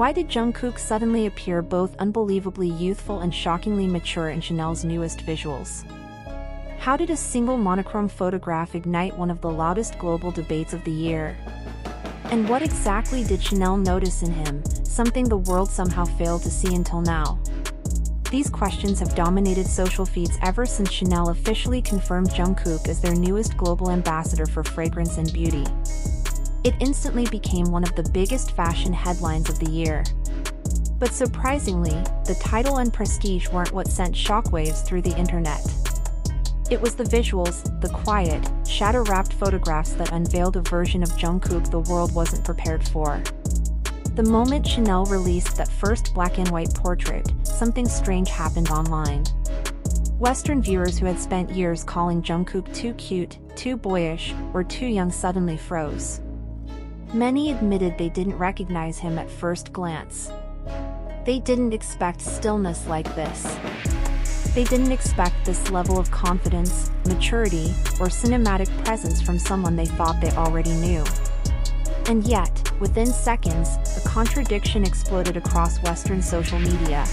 Why did Jungkook suddenly appear both unbelievably youthful and shockingly mature in Chanel's newest visuals? How did a single monochrome photograph ignite one of the loudest global debates of the year? And what exactly did Chanel notice in him, something the world somehow failed to see until now? These questions have dominated social feeds ever since Chanel officially confirmed Jungkook as their newest global ambassador for fragrance and beauty. It instantly became one of the biggest fashion headlines of the year. But surprisingly, the title and prestige weren't what sent shockwaves through the internet. It was the visuals, the quiet, shadow-wrapped photographs that unveiled a version of Jungkook the world wasn't prepared for. The moment Chanel released that first black-and-white portrait, something strange happened online. Western viewers who had spent years calling Jungkook too cute, too boyish, or too young suddenly froze. Many admitted they didn't recognize him at first glance. They didn't expect stillness like this. They didn't expect this level of confidence, maturity, or cinematic presence from someone they thought they already knew. And yet, within seconds, a contradiction exploded across Western social media.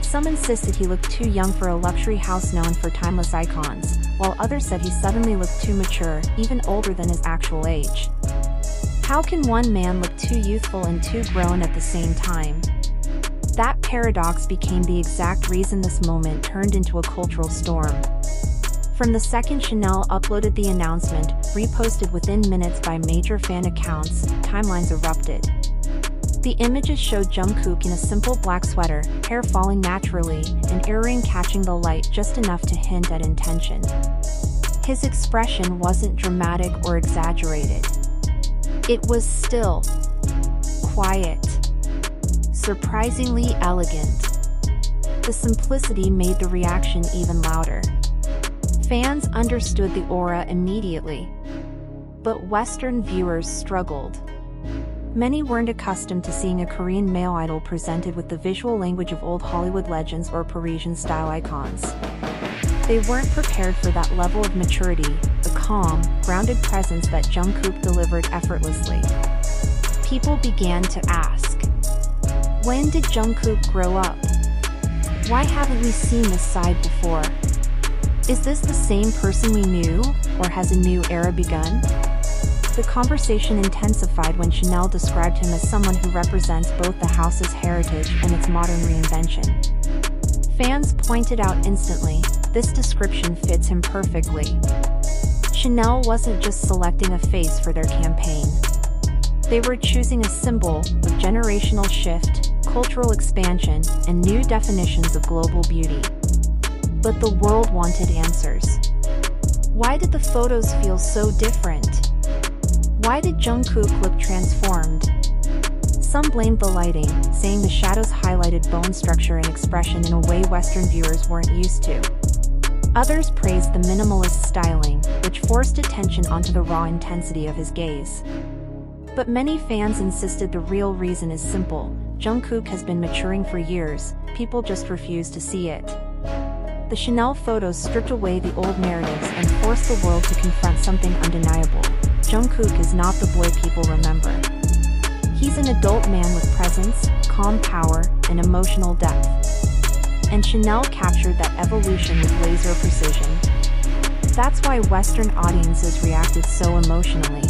Some insisted he looked too young for a luxury house known for timeless icons, while others said he suddenly looked too mature, even older than his actual age. How can one man look too youthful and too grown at the same time? That paradox became the exact reason this moment turned into a cultural storm. From the second Chanel uploaded the announcement, reposted within minutes by major fan accounts, timelines erupted. The images showed Jungkook in a simple black sweater, hair falling naturally, an earring catching the light just enough to hint at intention. His expression wasn't dramatic or exaggerated. It was still, quiet, surprisingly elegant. The simplicity made the reaction even louder. Fans understood the aura immediately, but Western viewers struggled. Many weren't accustomed to seeing a Korean male idol presented with the visual language of old Hollywood legends or Parisian-style icons. They weren't prepared for that level of maturity, the calm, grounded presence that Jungkook delivered effortlessly. People began to ask, when did Jungkook grow up? Why haven't we seen this side before? Is this the same person we knew, or has a new era begun? The conversation intensified when Chanel described him as someone who represents both the house's heritage and its modern reinvention. Fans pointed out instantly, this description fits him perfectly. Chanel wasn't just selecting a face for their campaign. They were choosing a symbol of generational shift, cultural expansion, and new definitions of global beauty. But the world wanted answers. Why did the photos feel so different? Why did Jungkook look transformed? Some blamed the lighting, saying the shadows highlighted bone structure and expression in a way Western viewers weren't used to. Others praised the minimalist styling, which forced attention onto the raw intensity of his gaze. But many fans insisted the real reason is simple: Jungkook has been maturing for years, people just refuse to see it. The Chanel photos stripped away the old narratives and forced the world to confront something undeniable. Jungkook is not the boy people remember. He's an adult man with presence, calm power, and emotional depth. And Chanel captured that evolution with laser precision. That's why Western audiences reacted so emotionally.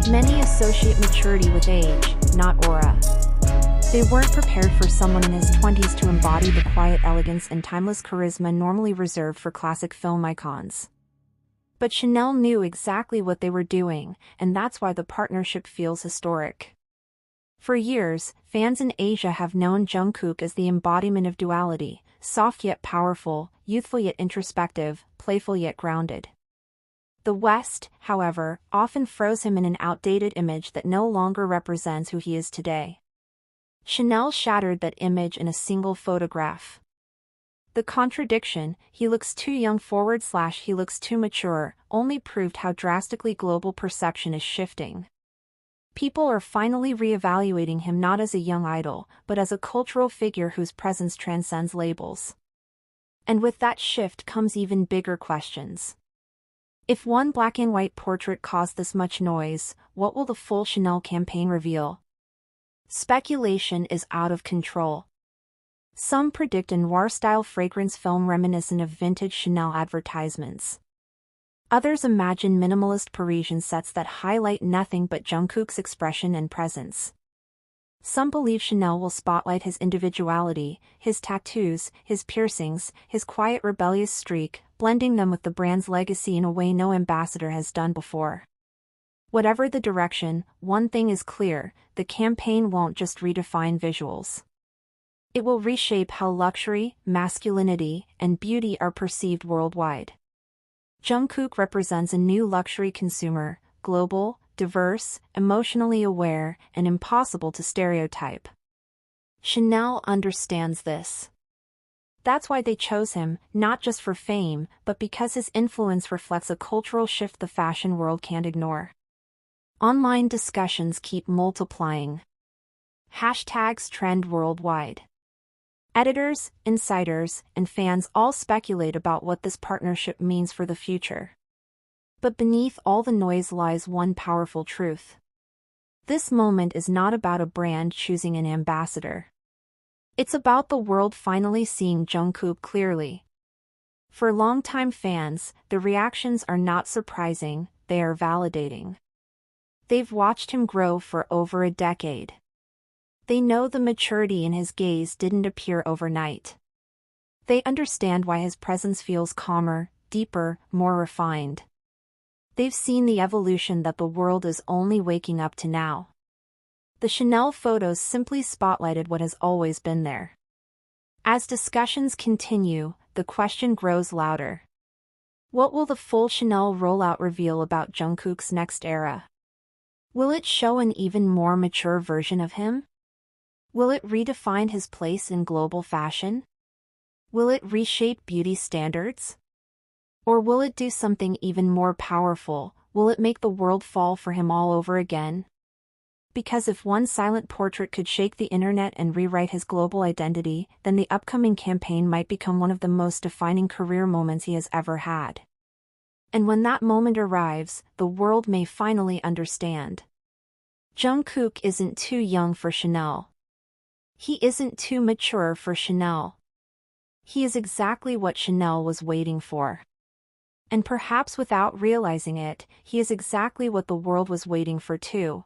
Many associate maturity with age, not aura. They weren't prepared for someone in his 20s to embody the quiet elegance and timeless charisma normally reserved for classic film icons. But Chanel knew exactly what they were doing, and that's why the partnership feels historic. For years, fans in Asia have known Jungkook as the embodiment of duality, soft yet powerful, youthful yet introspective, playful yet grounded. The West, however, often froze him in an outdated image that no longer represents who he is today. Chanel shattered that image in a single photograph. The contradiction, he looks too young / he looks too mature, only proved how drastically global perception is shifting. People are finally re-evaluating him not as a young idol, but as a cultural figure whose presence transcends labels. And with that shift comes even bigger questions. If one black-and-white portrait caused this much noise, what will the full Chanel campaign reveal? Speculation is out of control. Some predict a noir-style fragrance film reminiscent of vintage Chanel advertisements. Others imagine minimalist Parisian sets that highlight nothing but Jungkook's expression and presence. Some believe Chanel will spotlight his individuality, his tattoos, his piercings, his quiet rebellious streak, blending them with the brand's legacy in a way no ambassador has done before. Whatever the direction, one thing is clear: the campaign won't just redefine visuals. It will reshape how luxury, masculinity, and beauty are perceived worldwide. Jungkook represents a new luxury consumer, global, diverse, emotionally aware, and impossible to stereotype. Chanel understands this. That's why they chose him, not just for fame, but because his influence reflects a cultural shift the fashion world can't ignore. Online discussions keep multiplying. Hashtags trend worldwide. Editors, insiders, and fans all speculate about what this partnership means for the future. But beneath all the noise lies one powerful truth. This moment is not about a brand choosing an ambassador. It's about the world finally seeing Jungkook clearly. For longtime fans, the reactions are not surprising, they are validating. They've watched him grow for over a decade. They know the maturity in his gaze didn't appear overnight. They understand why his presence feels calmer, deeper, more refined. They've seen the evolution that the world is only waking up to now. The Chanel photos simply spotlighted what has always been there. As discussions continue, the question grows louder. What will the full Chanel rollout reveal about Jungkook's next era? Will it show an even more mature version of him? Will it redefine his place in global fashion? Will it reshape beauty standards? Or will it do something even more powerful? Will it make the world fall for him all over again? Because if one silent portrait could shake the internet and rewrite his global identity, then the upcoming campaign might become one of the most defining career moments he has ever had. And when that moment arrives, the world may finally understand. Jungkook isn't too young for Chanel. He isn't too mature for Chanel. He is exactly what Chanel was waiting for. And perhaps without realizing it, he is exactly what the world was waiting for too.